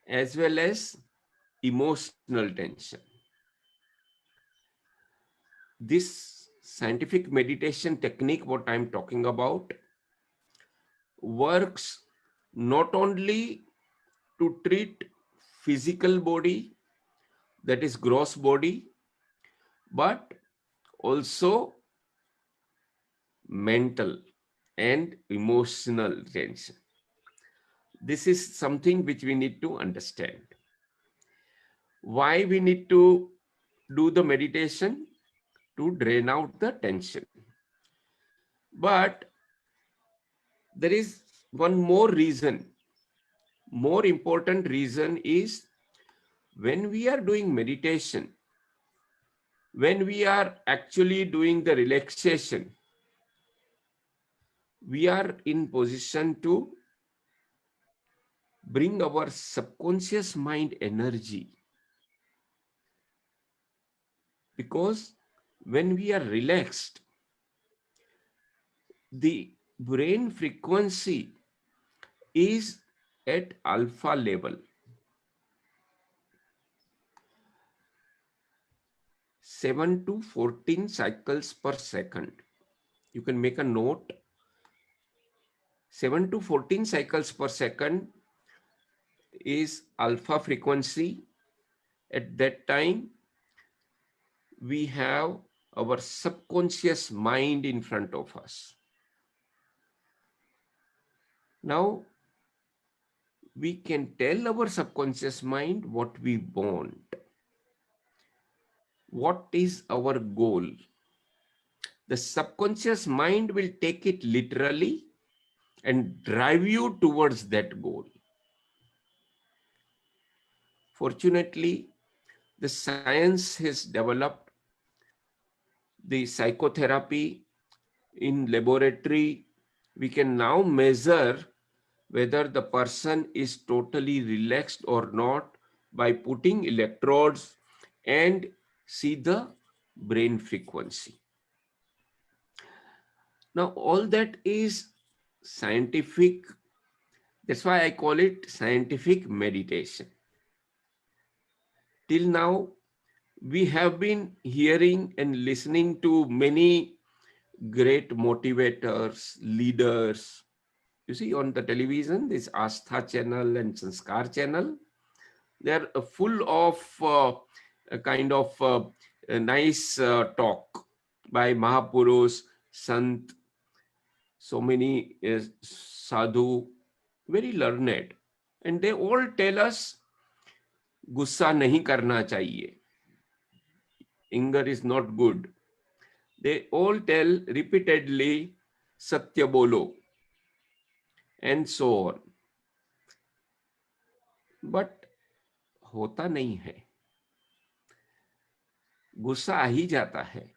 as well as emotional tension. This scientific meditation technique, what I'm talking about, works not only to treat physical body, that is gross body, but also mental and emotional tension. This is something which we need to understand. Why we need to do the meditation? To drain out the tension. But there is one more reason. More important reason is when we are doing meditation, when we are actually doing the relaxation, we are in position to bring our subconscious mind energy, because when we are relaxed, the brain frequency is at alpha level. 7 to 14 cycles per second. You can make a note. 7 to 14 cycles per second is alpha frequency. At that time, we have our subconscious mind in front of us. Now, we can tell our subconscious mind what we want. What is our goal? The subconscious mind will take it literally and drive you towards that goal. Fortunately, the science has developed the psychotherapy in laboratory. We can now measure whether the person is totally relaxed or not by putting electrodes and see the brain frequency. Now, all that is scientific. That's why I call it scientific meditation. Till now, we have been hearing and listening to many great motivators, leaders. You see on the television, this Astha channel and Sanskar channel, they're full of a kind of a nice talk by Mahapurush, Sant, so many sadhu, very learned. And they all tell us, गुस्सा नहीं करना चाहिए. Anger is not good. They all tell repeatedly, Satya bolo, and so on. But होता नहीं है. गुस्सा आ ही जाता है.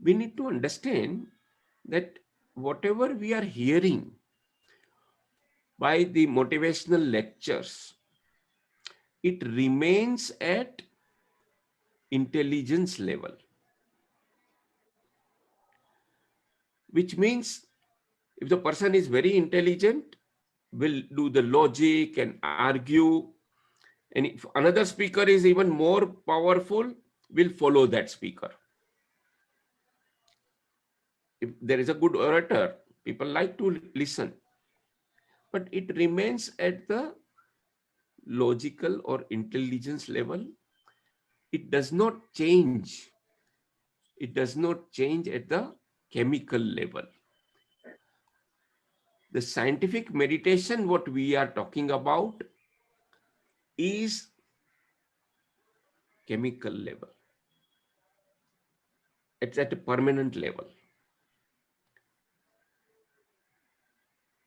We need to understand that whatever we are hearing by the motivational lectures, it remains at intelligence level, which means if the person is very intelligent, will do the logic and argue, and if another speaker is even more powerful, will follow that speaker. If there is a good orator, people like to listen, but it remains at the logical or intelligence level. It does not change. It does not change at the chemical level. The scientific meditation, what we are talking about, is chemical level. It's at a permanent level.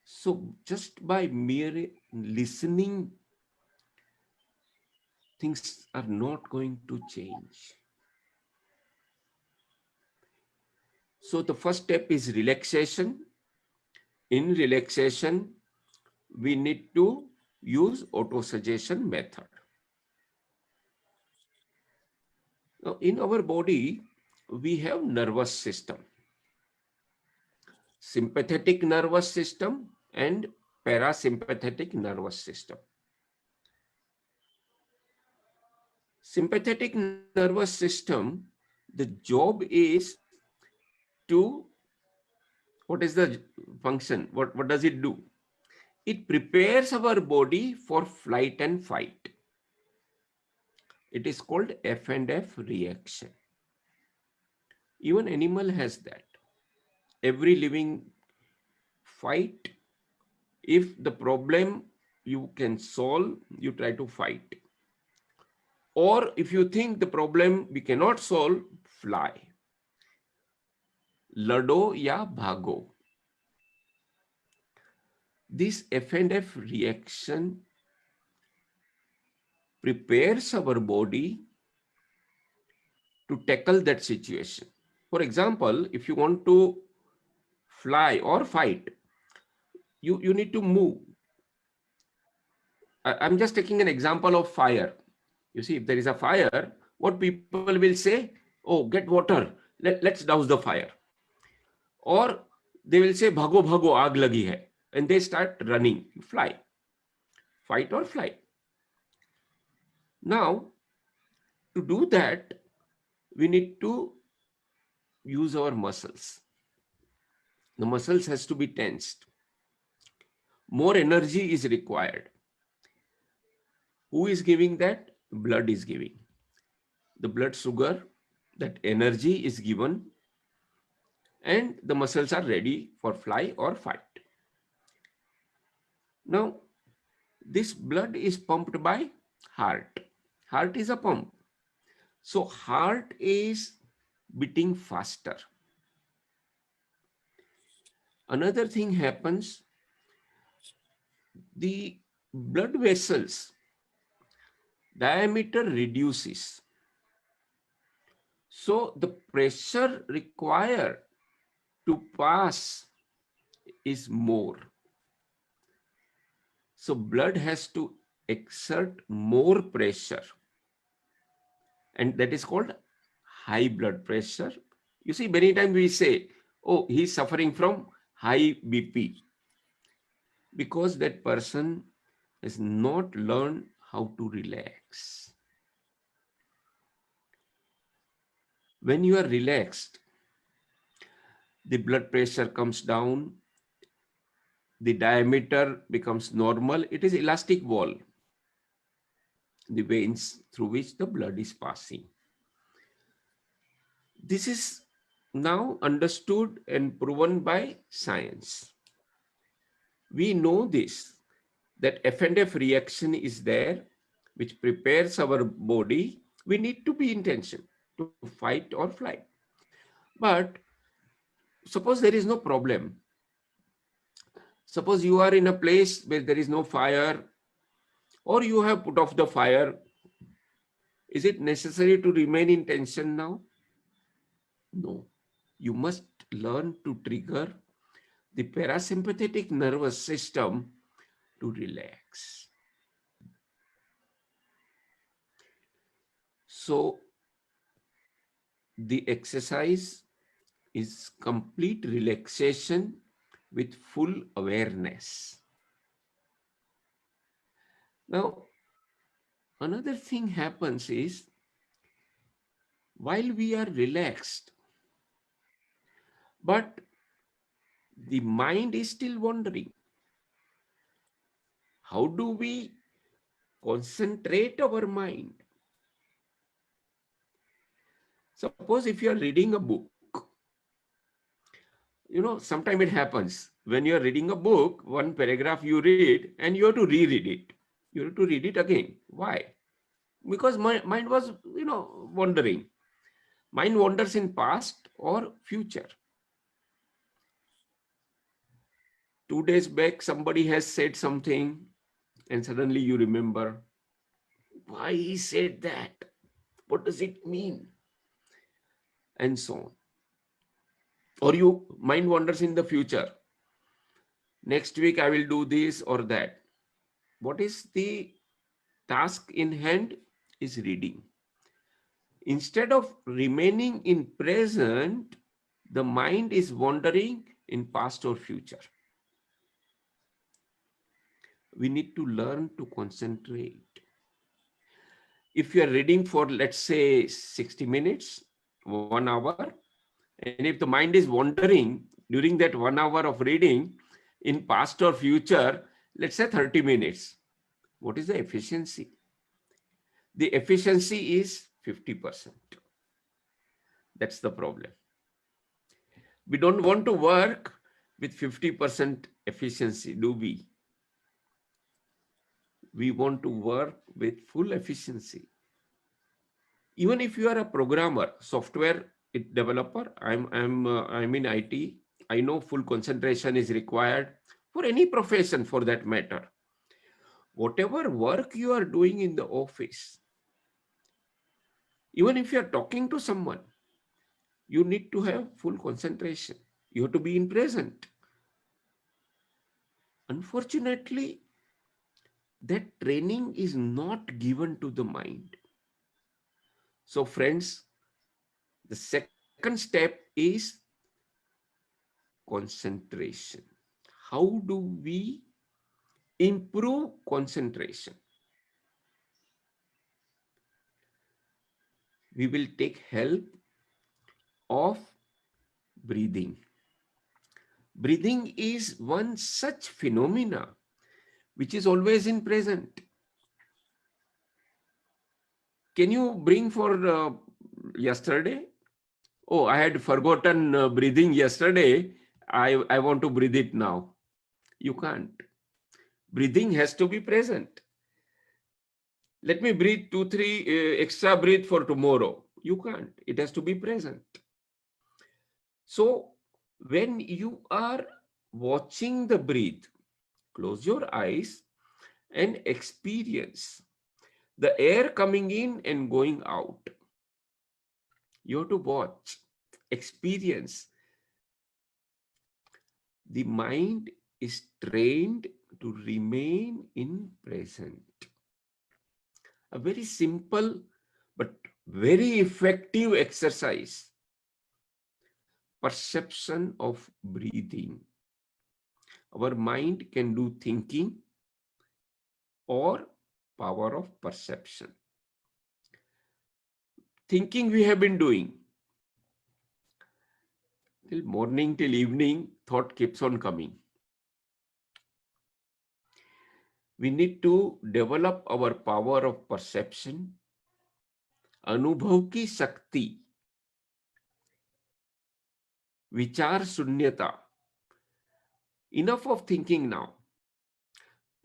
So just by mere listening, things are not going to change. So the first step is relaxation. In relaxation, we need to use autosuggestion method. Now, in our body, we have nervous system, sympathetic nervous system and parasympathetic nervous system. Sympathetic nervous system, the job is to, what is the function? What does it do? It prepares our body for flight and fight. It is called F and F reaction. Even animal has that. Every living fight, if the problem you can solve, you try to fight. Or if you think the problem we cannot solve, fly. Lado ya bhago. This F and F reaction prepares our body to tackle that situation. For example, if you want to fly or fight, you need to move. I'm just taking an example of fire. You see, if there is a fire, what people will say, oh, get water, let's douse the fire. Or they will say, bhago, bhago, aag lagi hai. And they start running, fly, fight or flight. Now, to do that, we need to use our muscles. The muscles has to be tensed. More energy is required. Who is giving that? Blood is giving. The blood sugar, that energy is given, and the muscles are ready for fly or fight. Now, this blood is pumped by heart. Heart is a pump. So heart is beating faster. Another thing happens, the blood vessels diameter reduces. So the pressure required to pass is more. So blood has to exert more pressure, and that is called high blood pressure. You see, many times we say, oh, he's suffering from high BP, because that person has not learned how to relax. When you are relaxed, the blood pressure comes down, the diameter becomes normal. It is elastic wall, the veins through which the blood is passing. This is now understood and proven by science. We know this, that F and F reaction is there, which prepares our body. We need to be in tension to fight or flight. But suppose there is no problem. Suppose you are in a place where there is no fire, or you have put off the fire. Is it necessary to remain in tension now? No. You must learn to trigger the parasympathetic nervous system to relax. So the exercise is complete relaxation with full awareness. Now, another thing happens is, while we are relaxed, but the mind is still wandering. How do we concentrate our mind? Suppose if you are reading a book, sometimes it happens when you are reading a book, one paragraph you read and you have to reread it. You have to read it again. Why? Because my mind was, wandering. Mind wanders in past or future. 2 days back, somebody has said something and suddenly you remember, why he said that? What does it mean? And so on. Or you mind wanders in the future. Next week, I will do this or that. What is the task in hand? Is reading. Instead of remaining in present, the mind is wandering in past or future. We need to learn to concentrate. If you are reading for, let's say, 60 minutes, 1 hour, and if the mind is wandering during that 1 hour of reading in past or future, let's say 30 minutes, what is the efficiency? The efficiency is 50%. That's the problem. We don't want to work with 50% efficiency, do we? We want to work with full efficiency. Even if you are a programmer, software developer, I'm in IT. I know full concentration is required for any profession for that matter. Whatever work you are doing in the office, even if you are talking to someone, you need to have full concentration. You have to be in present. Unfortunately, that training is not given to the mind. So friends, the second step is concentration. How do we improve concentration? We will take help of breathing. Breathing is one such phenomena which is always in present. Can you bring for yesterday? Oh, I had forgotten breathing yesterday. I want to breathe it now. You can't. Breathing has to be present. Let me breathe 2-3 extra breath for tomorrow. You can't. It has to be present. So when you are watching the breath, close your eyes and experience the air coming in and going out. You have to watch, experience. The mind is trained to remain in present. A very simple but very effective exercise. Perception of breathing. Our mind can do thinking or power of perception. Thinking we have been doing. Till morning, till evening, thought keeps on coming. We need to develop our power of perception, अनुभव की शक्ति, विचार शून्यता. Enough of thinking now.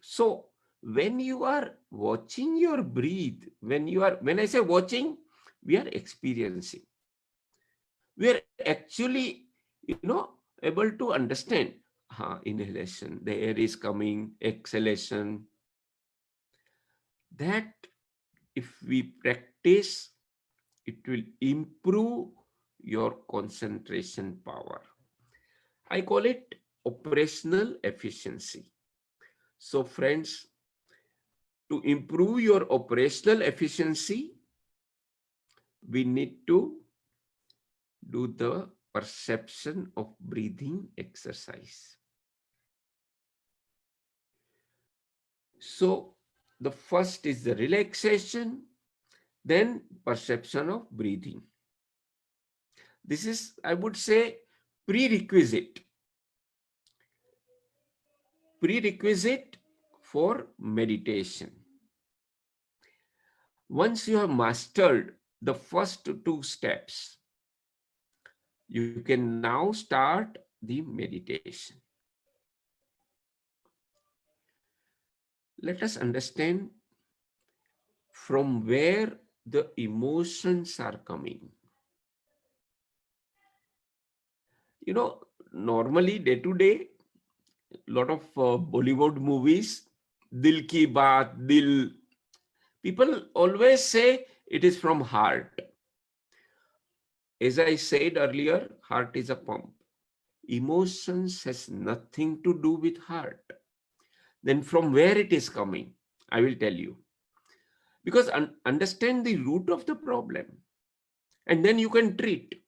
So when you are watching your breathe, when I say watching, we are experiencing. We are actually, able to understand. Inhalation, the air is coming, exhalation. That if we practice, it will improve your concentration power. I call it operational efficiency. So friends, to improve your operational efficiency, we need to do the perception of breathing exercise. So the first is the relaxation, then perception of breathing. This is, I would say, prerequisite for meditation. Once you have mastered the first 2 steps, you can now start the meditation. Let us understand from where the emotions are coming. Normally day to day, lot of Bollywood movies, Dil Ki Baat, Dil. People always say it is from heart. As I said earlier, heart is a pump. Emotions has nothing to do with heart. Then from where it is coming, I will tell you. Because understand the root of the problem, and then you can treat.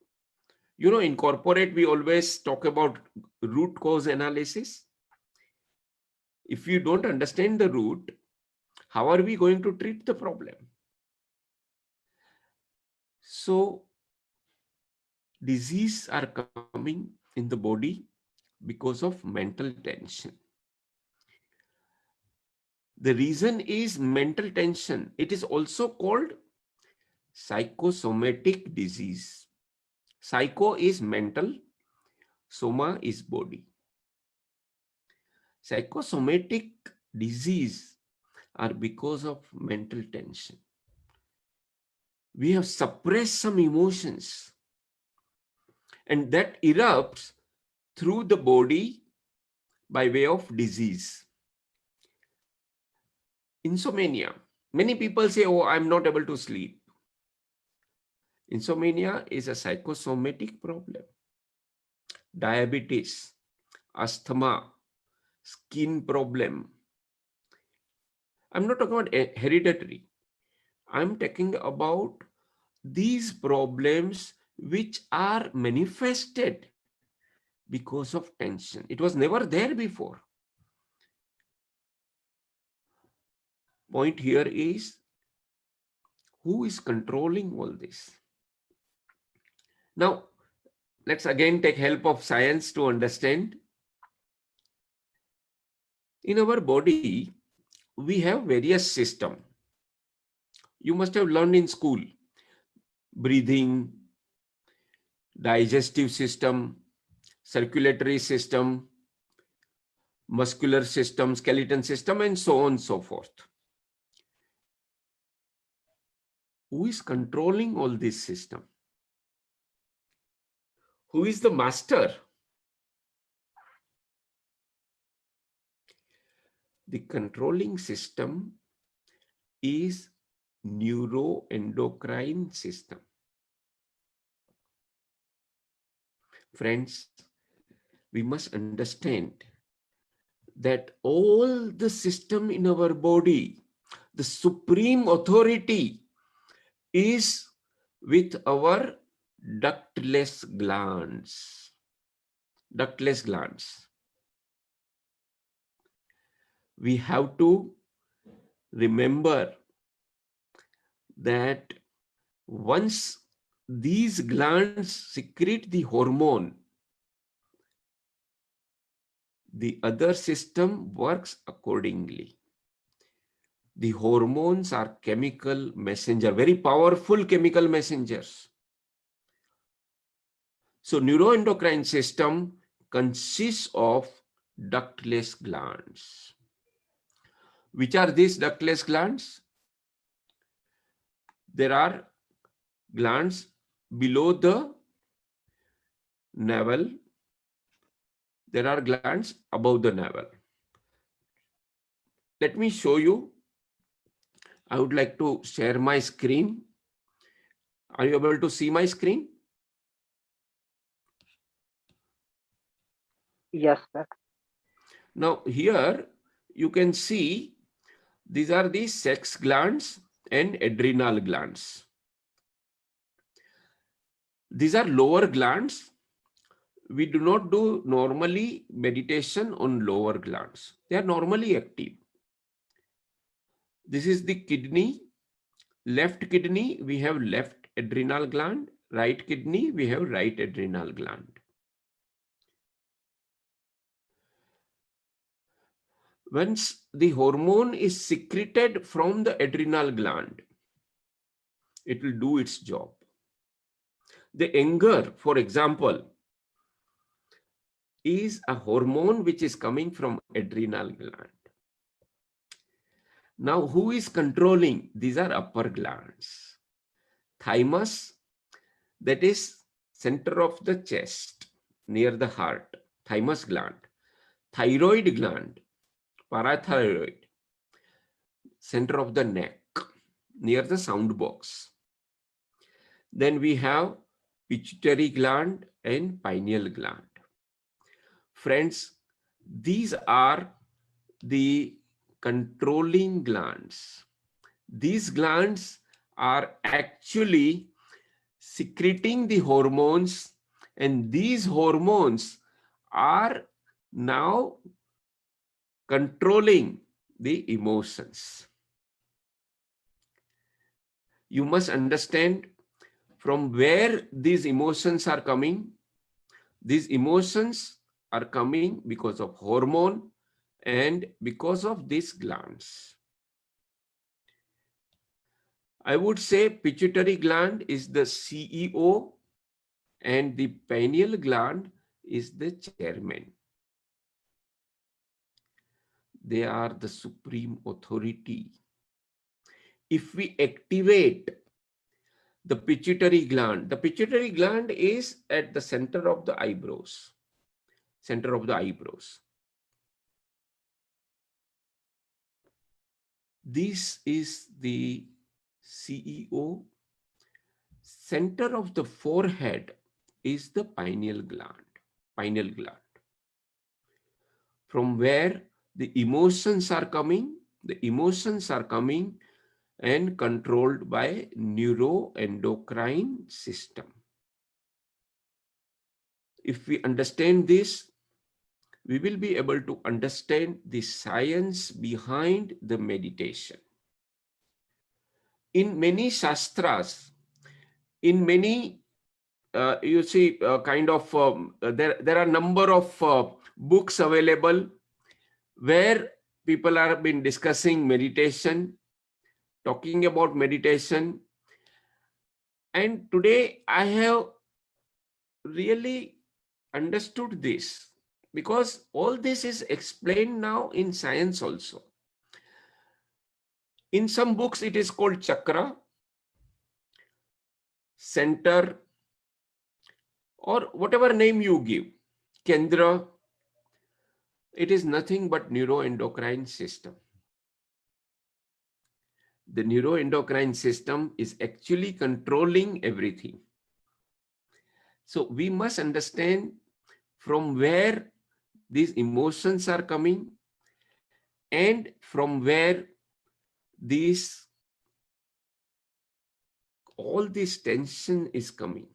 In corporate, we always talk about root cause analysis. If you don't understand the root, how are we going to treat the problem? So diseases are coming in the body because of mental tension. The reason is mental tension. It is also called psychosomatic disease. Psycho is mental, soma is body. Psychosomatic disease are because of mental tension. We have suppressed some emotions, and that erupts through the body by way of disease. Insomnia. Many people say, oh, I'm not able to sleep. Insomnia is a psychosomatic problem. Diabetes, asthma, skin problem. I'm not talking about hereditary. I'm talking about these problems which are manifested because of tension. It was never there before. Point here is, who is controlling all this? Now, let's again take help of science to understand. In our body, we have various systems. You must have learned in school. Breathing, digestive system, circulatory system, muscular system, skeleton system, and so on and so forth. Who is controlling all this system? Who is the master? The controlling system is neuroendocrine system. Friends, we must understand that all the system in our body, the supreme authority is with our ductless glands. Ductless glands. We have to remember that once these glands secrete the hormone, the other system works accordingly. The hormones are chemical messenger, very powerful chemical messengers. So neuroendocrine system consists of ductless glands. Which are these ductless glands? There are glands below the navel. There are glands above the navel. Let me show you. I would like to share my screen. Are you able to see my screen? Yes, sir. Now here you can see these are the sex glands and adrenal glands. These are lower glands. We do not do normally meditation on lower glands. They are normally active. This is the kidney. Left kidney, we have left adrenal gland. Right kidney, we have right adrenal gland. Once the hormone is secreted from the adrenal gland, it will do its job. The anger, for example, is a hormone which is coming from adrenal gland. Now, who is controlling? These are upper glands. Thymus, that is center of the chest, near the heart, thymus gland. Thyroid gland, parathyroid, center of the neck, near the sound box. Then we have pituitary gland and pineal gland. Friends, these are the controlling glands. These glands are actually secreting the hormones, and these hormones are now controlling the emotions. You must understand, from where these emotions are coming. These emotions are coming because of hormone and because of these glands. I would say pituitary gland is the CEO and the pineal gland is the chairman. They are the supreme authority. If we activate the pituitary gland is at the center of the eyebrows. Center of the eyebrows. This is the CEO. Center of the forehead is the pineal gland. Pineal gland. From where the emotions are coming. The emotions are coming and controlled by neuroendocrine system. If we understand this, we will be able to understand the science behind the meditation. In many shastras, in many, you see, there are number of books available where people have been discussing meditation, talking about meditation. And today I have really understood this because all this is explained now in science also. In some books, it is called chakra, center, or whatever name you give, kendra. It is nothing but neuroendocrine system. The neuroendocrine system is actually controlling everything. So we must understand from where these emotions are coming and from where all this tension is coming.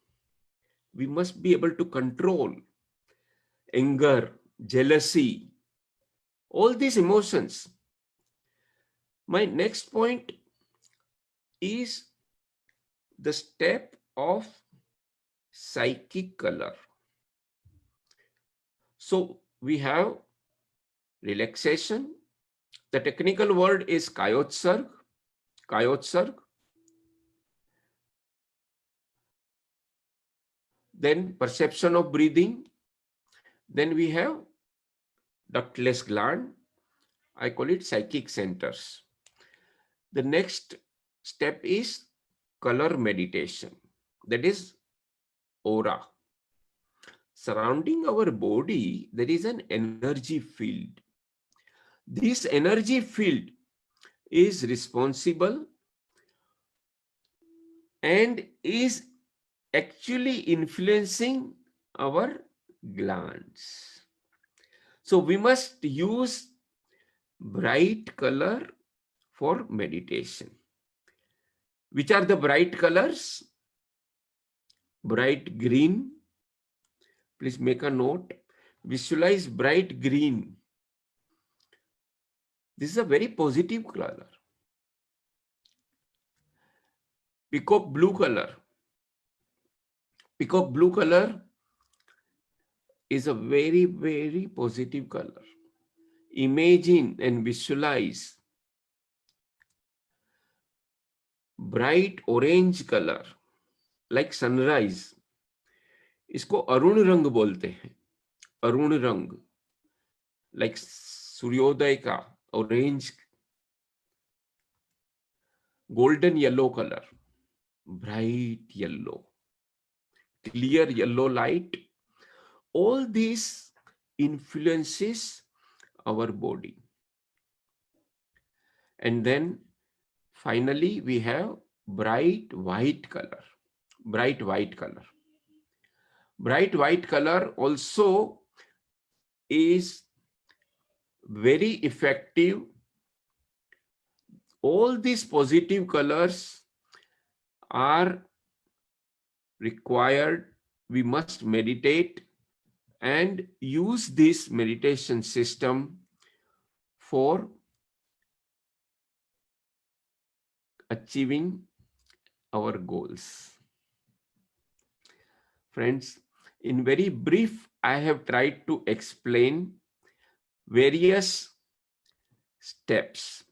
We must be able to control anger, jealousy, all these emotions. My next point is the step of psychic color. So we have relaxation. The technical word is kayotsarg. Kayotsarg. Then perception of breathing. Then we have ductless gland. I call it psychic centers. The next step is color meditation. That is aura. Surrounding our body, there is an energy field. This energy field is responsible and is actually influencing our glands. So we must use bright color for meditation. Which are the bright colors? Bright green. Please make a note. Visualize bright green. This is a very positive color. Peacock blue color. Peacock blue color is a very, very positive color. Imagine and visualize bright orange color like sunrise. इसको अरुण रंग बोलते हैं. अरुण रंग, like सूर्योदय का orange. Golden yellow color, bright yellow, clear yellow light. All these influences our body. And then finally we have bright white color. Bright white color. Bright white color also is very effective. All these positive colors are required. We must meditate and use this meditation system for achieving our goals. Friends, in very brief, I have tried to explain various steps.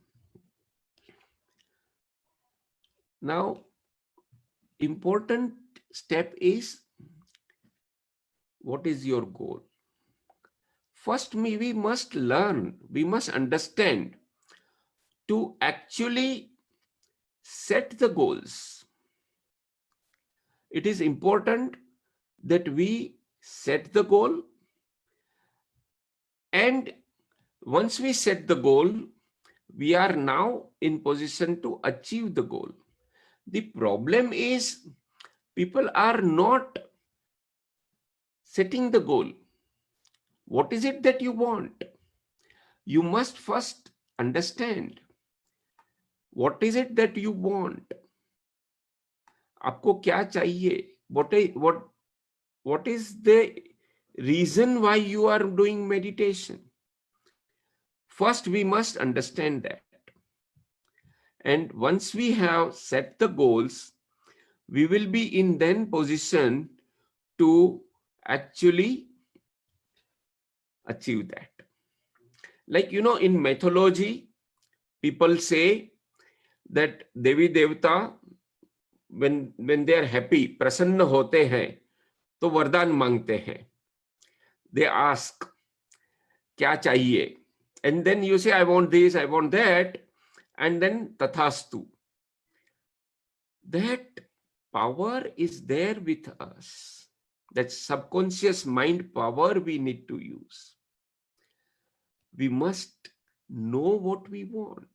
Now, important step is, what is your goal? First, we must learn, we must understand to actually set the goals. It is important that we set the goal, and once we set the goal, we are now in position to achieve the goal. The problem is people are not setting the goal. What is it that you want? You must first understand what is it that you want. आपको क्या चाहिए? What is the reason why you are doing meditation? First, we must understand that. And once we have set the goals, we will be in then position to actually achieve that. Like, in mythology, people say that Devi Devta, when they are happy, प्रसन्न होते हैं, तो वरदान मांगते हैं. They ask, क्या चाहिए? And then you say, I want this, I want that, and then tathastu. That power is there with us. That subconscious mind power we need to use. We must know what we want.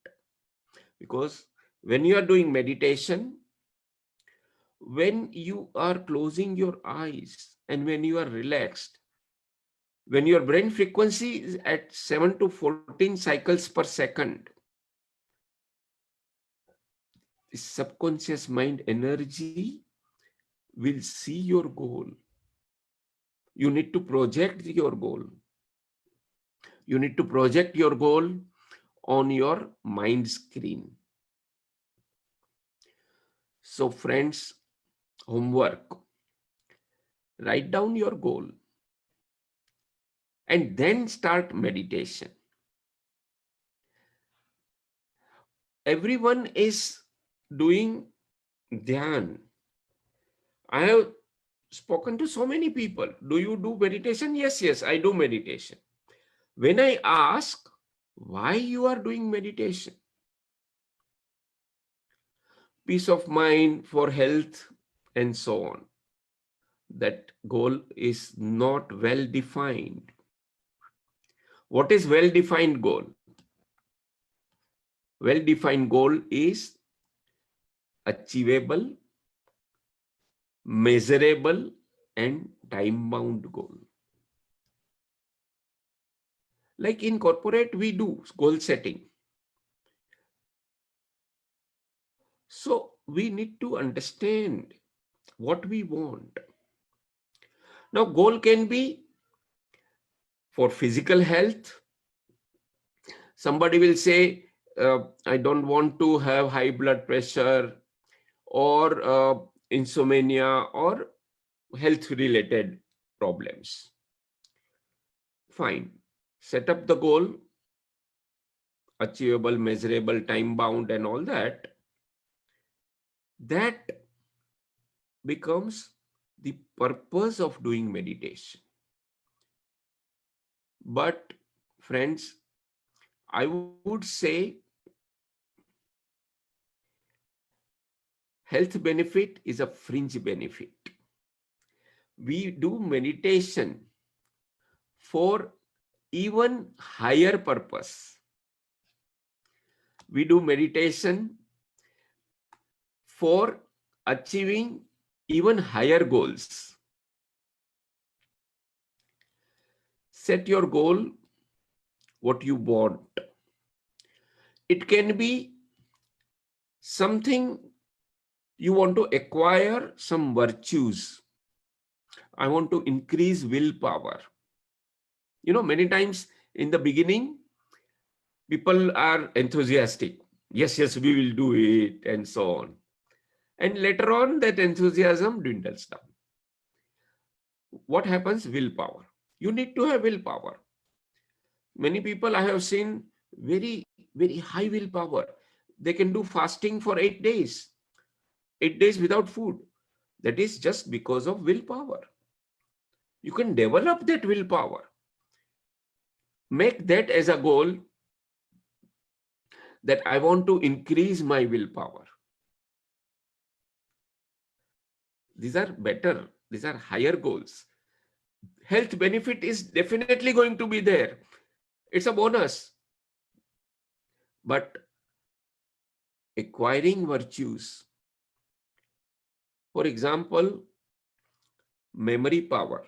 Because when you are doing meditation, when you are closing your eyes and when you are relaxed, when your brain frequency is at 7 to 14 cycles per second, the subconscious mind energy will see your goal. You need to project your goal. You need to project your goal on your mind screen. So friends, homework. Write down your goal and then start meditation. Everyone is doing dhyan. I have spoken to so many people. Do you do meditation? Yes, I do meditation. When I ask why you are doing meditation, peace of mind, for health, and so on, that goal is not well defined. What is well-defined goal? Well-defined goal is achievable, measurable, and time-bound goal. Like in corporate, we do goal setting. So we need to understand what we want. Now, goal can be for physical health. Somebody will say, I don't want to have high blood pressure or insomnia or health-related problems. Fine. Set up the goal, achievable, measurable, time-bound, and all that. That becomes the purpose of doing meditation. But friends, I would say health benefit is a fringe benefit. We do meditation for even higher purpose. We do meditation for achieving even higher goals. Set your goal, what you want. It can be something you want to acquire, some virtues. I want to increase willpower. Many times in the beginning, people are enthusiastic. Yes, we will do it, and so on. And later on, that enthusiasm dwindles down. what happens? Willpower. You need to have willpower. Many people I have seen very high willpower. They can do fasting for 8 days, 8 days without food. That is just because of willpower. You can develop that willpower. Make that as a goal that I want to increase my willpower. These are better, these are higher goals. Health benefit is definitely going to be there. It's a bonus. But acquiring virtues, for example, memory power,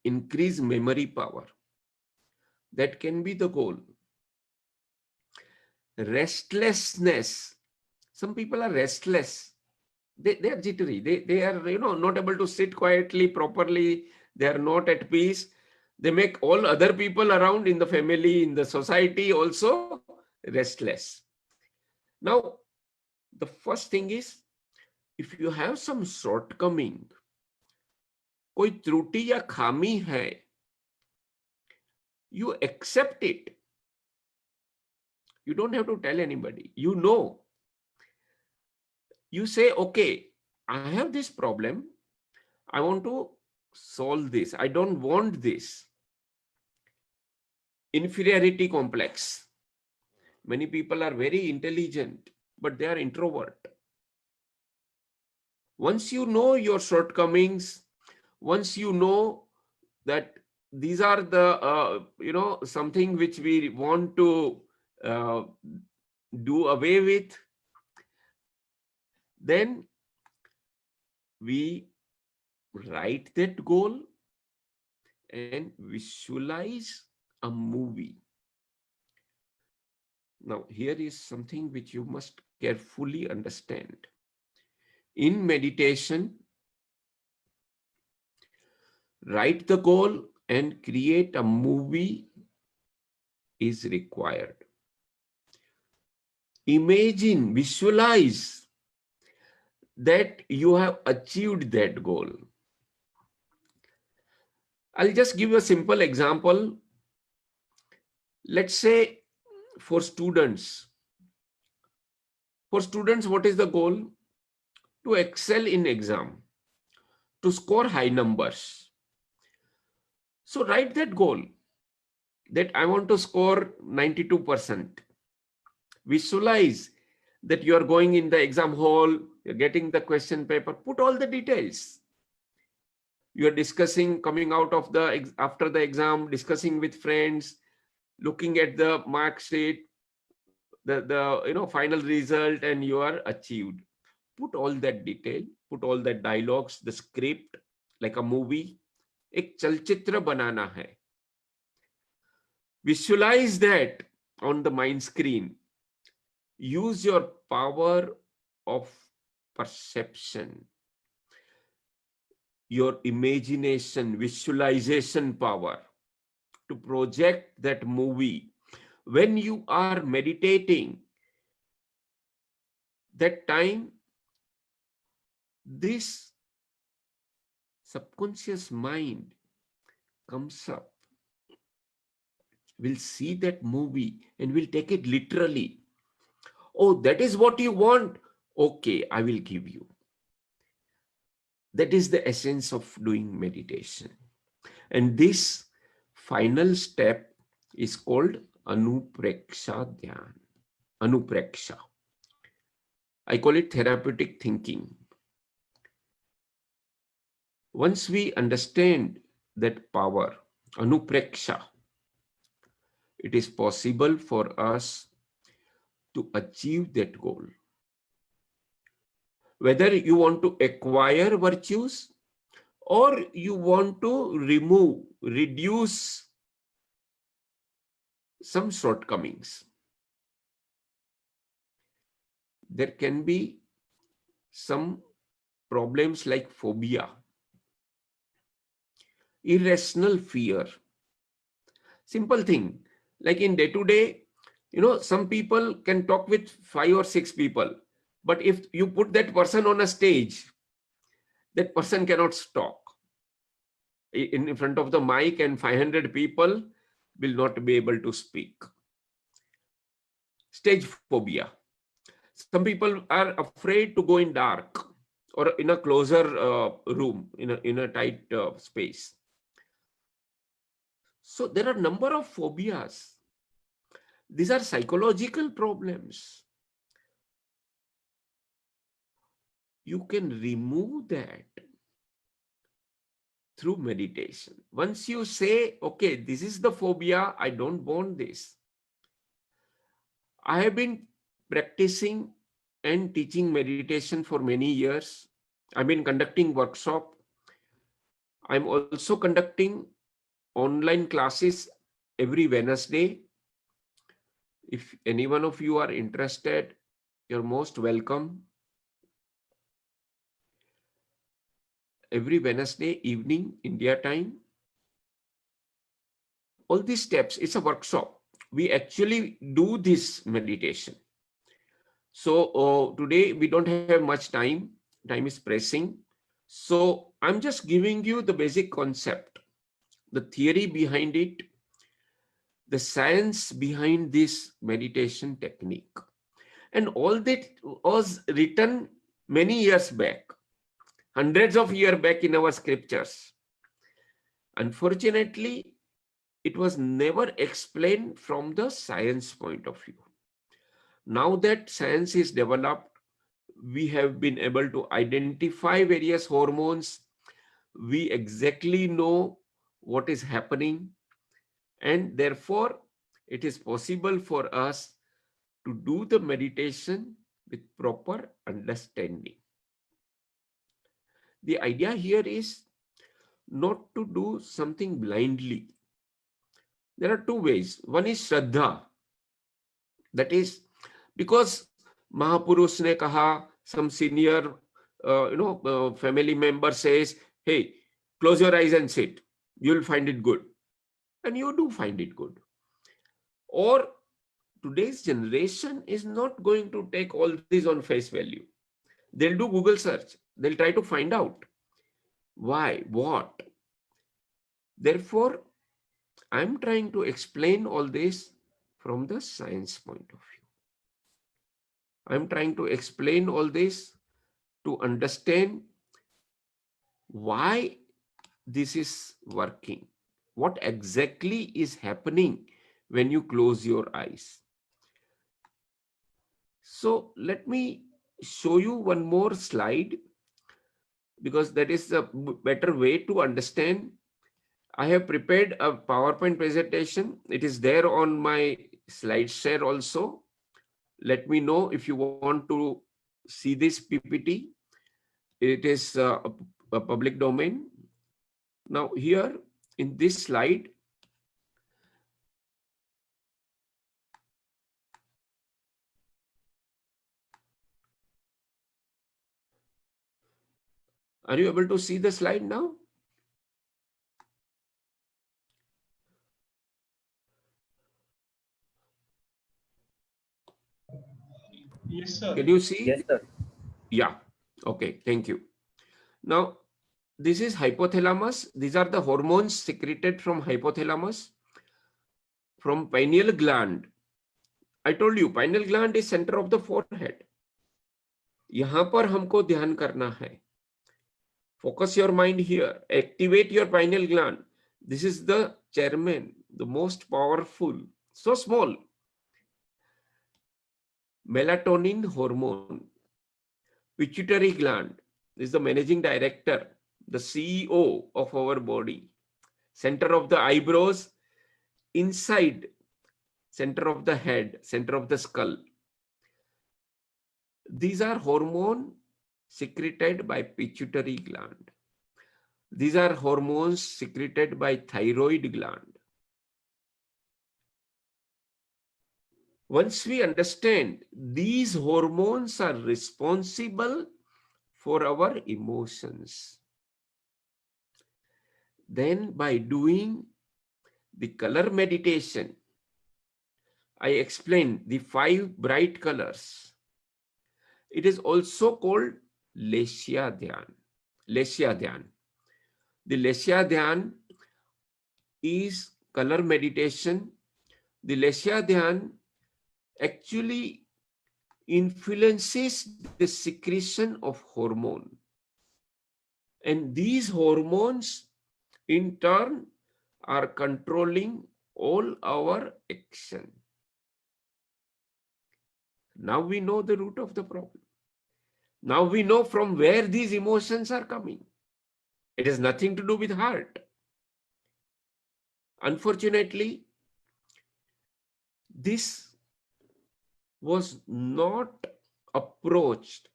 increase memory power, that can be the goal. Restlessness, some people are restless. They are jittery. They are, not able to sit quietly, properly. They are not at peace. They make all other people around in the family, in the society also restless. Now, the first thing is, if you have some shortcoming, कोई त्रुटि या खामी है, you accept it. You don't have to tell anybody. You know. You say, okay, I have this problem. I want to solve this. I don't want this. Inferiority complex. Many people are very intelligent, but they are introvert. Once you know your shortcomings, once you know that these are the, something which we want to do away with, then we write that goal and visualize a movie. Now, here is something which you must carefully understand. In meditation, write the goal and create a movie is required. Imagine, visualize that you have achieved that goal. I'll just give you a simple example. Let's say for students, what is the goal? To excel in exam, to score high numbers. So write that goal that I want to score 92%. Visualize that you are going in the exam hall, you're getting the question paper, put all the details. You are discussing, coming out of after the exam, discussing with friends, looking at the mark sheet, the final result, and you are achieved. Put all that detail, put all that dialogues, the script, like a movie. एक चलचित्र बनाना है. Visualize that on the mind screen. Use your power of perception, your imagination, visualization power to project that movie. When you are meditating, that time, this subconscious mind comes up, will see that movie and will take it literally. Oh, that is what you want? Okay, I will give you. That is the essence of doing meditation. And this final step is called Anupreksha Dhyan. Anupreksha. I call it therapeutic thinking. Once we understand that power, Anupreksha, it is possible for us to achieve that goal. Whether you want to acquire virtues or you want to reduce some shortcomings. There can be some problems like phobia, irrational fear. Simple thing, like in day-to-day, some people can talk with 5 or 6 people, but if you put that person on a stage, that person cannot talk. in front of the mic and 500 people will not be able to speak. Stage phobia. Some people are afraid to go in dark or in a closer room, in a tight space. So there are a number of phobias. These are psychological problems. You can remove that through meditation. Once you say, okay, this is the phobia, I don't want this. I have been practicing and teaching meditation for many years. I've been conducting workshop. I'm also conducting online classes every Wednesday. If any one of you are interested, you're most welcome. Every Wednesday evening, India time. All these steps, it's a workshop. We actually do this meditation. So today we don't have much time. Time is pressing. So I'm just giving you the basic concept, the theory behind it, the science behind this meditation technique. And all that was written many years back, hundreds of years back in our scriptures. Unfortunately, it was never explained from the science point of view. Now that science is developed, we have been able to identify various hormones. We exactly know what is happening, and therefore it is possible for us to do the meditation with proper understanding. The idea here is not to do something blindly. There are two ways. One is Shraddha. That is because Mahapurush ne kaha, some senior family member says, hey, close your eyes and sit. You'll find it good. And you do find it good. Or today's generation is not going to take all these on face value. They'll do Google search. They'll try to find out why, what. Therefore, I'm trying to explain all this from the science point of view. I'm trying to explain all this to understand why this is working. What exactly is happening when you close your eyes. So let me show you one more slide, because that is a better way to understand. I have prepared a PowerPoint presentation. It is there on my slide share also. Let me know if you want to see this PPT. It is a public domain. Now here in this slide, are you able to see the slide now? Yes, sir. Can you see? Yes, sir. Yeah. Okay. Thank you. Now, this is hypothalamus. These are the hormones secreted from hypothalamus, from pineal gland. I told you, pineal gland is center of the forehead. यहाँ पर हमको ध्यान करना है. Focus your mind here. Activate your pineal gland. This is the chairman, the most powerful, so small. Melatonin hormone. Pituitary gland is the managing director, the CEO of our body. Center of the eyebrows, inside, center of the head, center of the skull. These are hormones secreted by pituitary gland. These are hormones secreted by thyroid gland. Once we understand, these hormones are responsible for our emotions. Then by doing the color meditation, I explained the 5 bright colors. It is also called Lesya Dhyan. Lesya Dhyan. The Lesha Dhyan is color meditation. The Lesha Dhyan actually influences the secretion of hormone. And these hormones in turn are controlling all our action. Now we know the root of the problem. Now we know from where these emotions are coming. It has nothing to do with heart. Unfortunately, this was not approached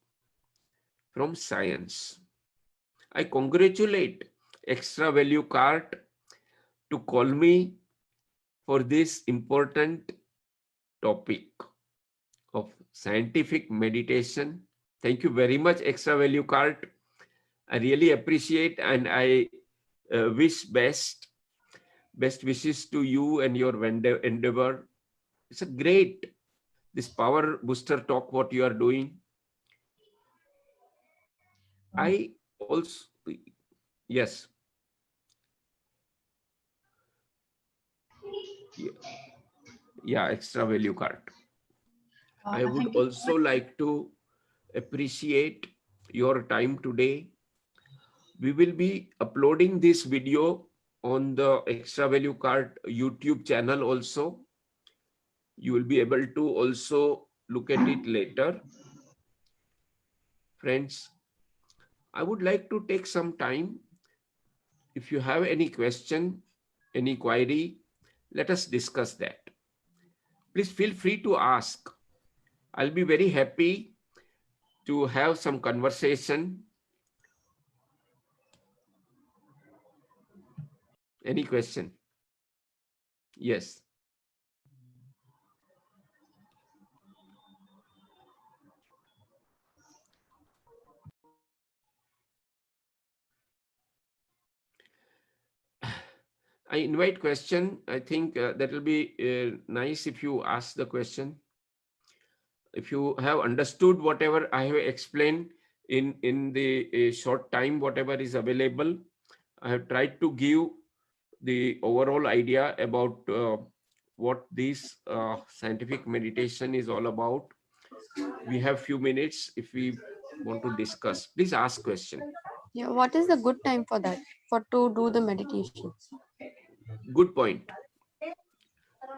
from science. I congratulate Extra Value Cart to call me for this important topic of scientific meditation. Thank you very much, Extra Value Cart. I really appreciate, and I wish best wishes to you and your endeavor. It's a great, this power booster talk, what you are doing. I also, yes. Yeah, Extra Value Cart. I would also like to appreciate your time today. We will be uploading this video on the Extra Value Cart YouTube channel also. You will be able to also look at it later. Friends, I would like to take some time. If you have any question, any query, let us discuss that. Please feel free to ask. I'll be very happy to have some conversation. Any question? Yes. I invite question. I think that will be nice if you ask the question. If you have understood whatever I have explained in the short time, whatever is available, I have tried to give the overall idea about what this scientific meditation is all about. We have few minutes if we want to discuss. Please ask question. Yeah, what is the good time for that? For to do the meditation? Good point.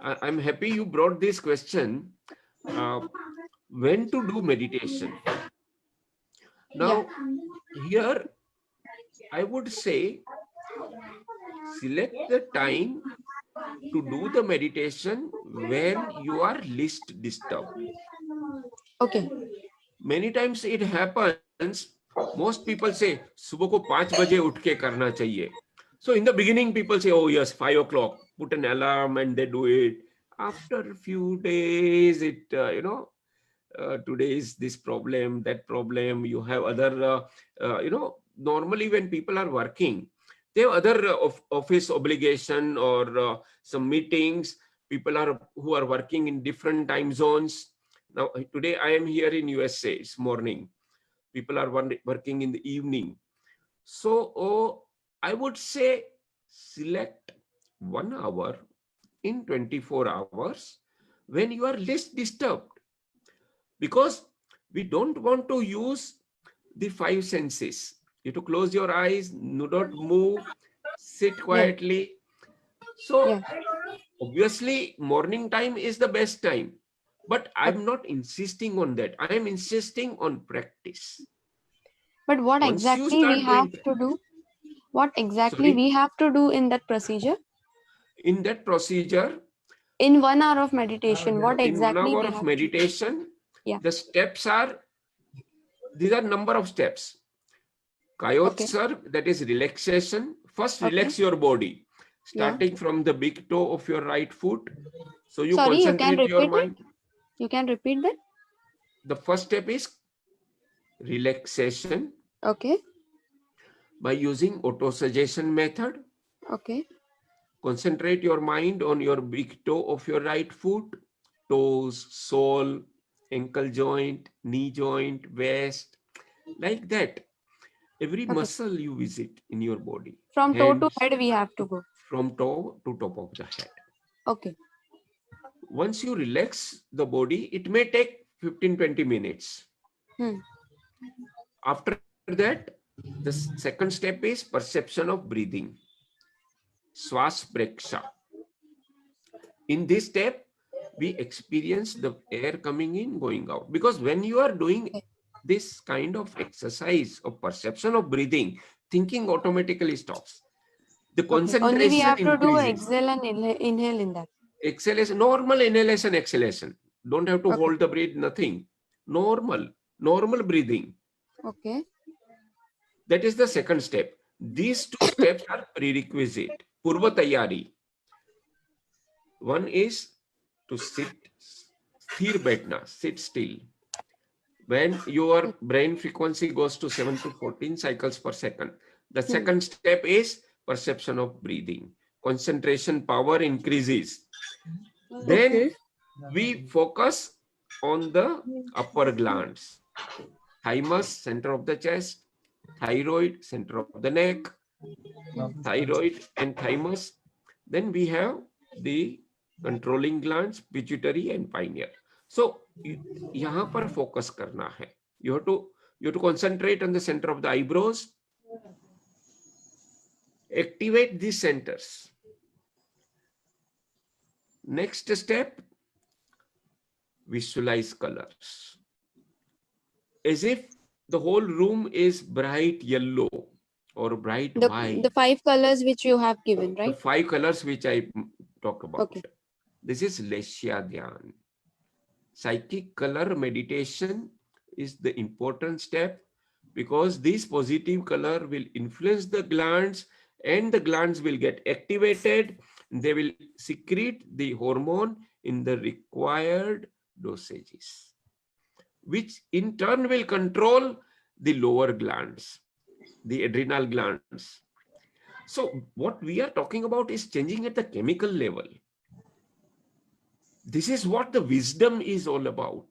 I'm happy you brought this question. When to do meditation? Now, here I would say select the time to do the meditation when you are least disturbed. Okay. Many times it happens, most people say, सुबह को 5 बजे उठ के करना चाहिए. So in the beginning, people say, oh yes, 5 o'clock, put an alarm and they do it. After a few days, it, today is this problem, that problem, you have other, normally when people are working, they have other office obligation or some meetings, people are who are working in different time zones. Now, today I am here in USA, it's morning. People are working in the evening. So I would say select 1 hour in 24 hours when you are less disturbed. Because we don't want to use the 5 senses. You have to close your eyes, do not move, sit quietly. So obviously morning time is the best time. But I'm not insisting on that. I am insisting on practice. But what Once you exactly start we have doing, to do? What exactly sorry, we have to do in that procedure? in that procedure, In 1 hour of meditation, what in 1 exactly hour we of have to do? meditation, Yeah. the steps are, these are number of steps. Kayotsar, that is relaxation. First, relax your body, starting from the big toe of your right foot. So you Sorry, you can concentrate your repeat it? mind. You can repeat that? The first step is relaxation Okay. by using auto-suggestion method. Okay. Concentrate your mind on your big toe of your right foot, toes, sole, ankle joint, knee joint, waist, like that. Every Okay. muscle you visit in your body. From toe to hands head we have to go. from toe to top of the head. Okay. Once you relax the body, it may take 15-20 minutes. Hmm. After that, the second step is perception of breathing. Swas preksha. In this step, we experience the air coming in, going out. Because when you are doing this kind of exercise of perception of breathing, thinking automatically stops. The Okay. Only we concentration have to do increases. exhale and inhale in that. Exhalation, normal inhalation, exhalation. Don't have to Okay. hold the breath, nothing. Normal breathing. Okay. That is the second step. These two steps are prerequisite. Purva tayari. One is to sit, sthir baithna, sit still. When your brain frequency goes to 7 to 14 cycles per second, the second step is perception of breathing. Concentration power increases. Then we focus on the upper glands. Thymus, center of the chest. Thyroid, center of the neck. Thyroid and thymus. Then we have the controlling glands, pituitary and pineal. So यहाँ पर focus करना है. You have to concentrate on the center of the eyebrows. Activate these centers. Next step, visualize colors. As if the whole room is bright yellow or bright white. The 5 colors which you have given, right? The 5 colors which I talk about. Okay. This is Leshya Dhyan. Psychic color meditation is the important step because this positive color will influence the glands and the glands will get activated. They will secrete the hormone in the required dosages, which in turn will control the lower glands, the adrenal glands. So what we are talking about is changing at the chemical level. This is what the wisdom is all about.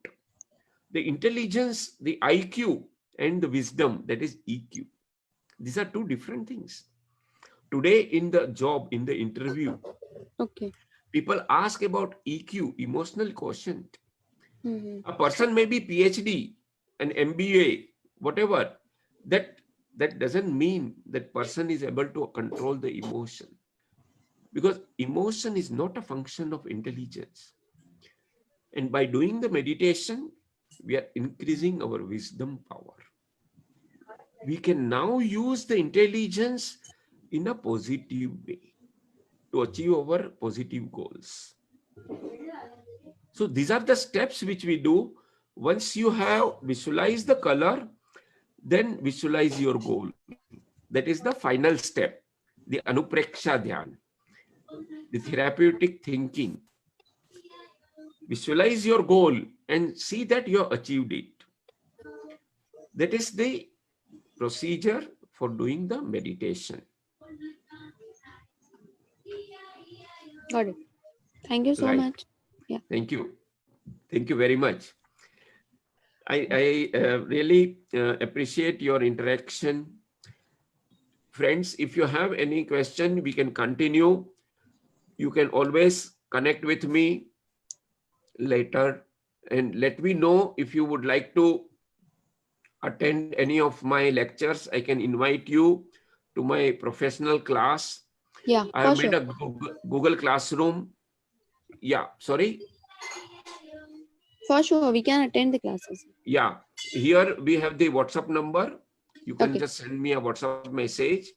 The intelligence, the IQ, and the wisdom, that is EQ. These are two different things. Today in the job, in the interview, Okay. people ask about EQ, emotional quotient. Mm-hmm. A person may be PhD, an MBA, whatever. That doesn't mean that person is able to control the emotion. Because emotion is not a function of intelligence. And by doing the meditation, we are increasing our wisdom power. We can now use the intelligence in a positive way to achieve our positive goals. So these are the steps which we do. Once you have visualized the color, then visualize your goal. That is the final step, the Anupreksha Dhyan, the therapeutic thinking. Visualize your goal and see that you have achieved it. That is the procedure for doing the meditation. Got it. Thank you so Right. much. Yeah. Thank you. Thank you very much. I really appreciate your interaction. Friends, if you have any question, we can continue. You can always connect with me later and let me know if you would like to attend any of my lectures. I can invite you to my professional class. Yeah, I for have made sure. a Google Classroom. Yeah, sorry. For sure, we can attend the classes. Yeah, here we have the WhatsApp number. You can Okay. just send me a WhatsApp message.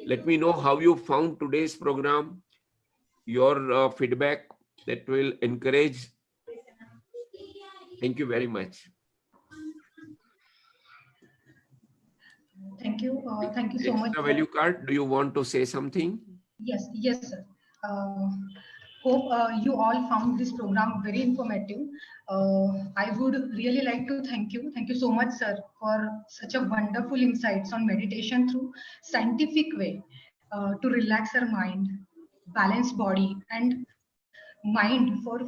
Let me know how you found today's program. Your feedback that will encourage. Thank you very much. Thank you. Thank you so much, Extra sir. value card. Do you want to say something? Yes, sir. Hope you all found this program very informative. I would really like to thank you. Thank you so much, sir, for such a wonderful insights on meditation through scientific way to relax our mind, balance body and mind for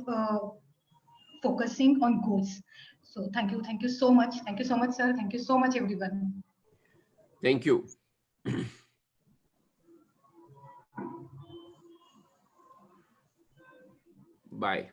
focusing on goals. So thank you so much. Thank you so much, sir. Thank you so much, everyone. Thank you. Bye.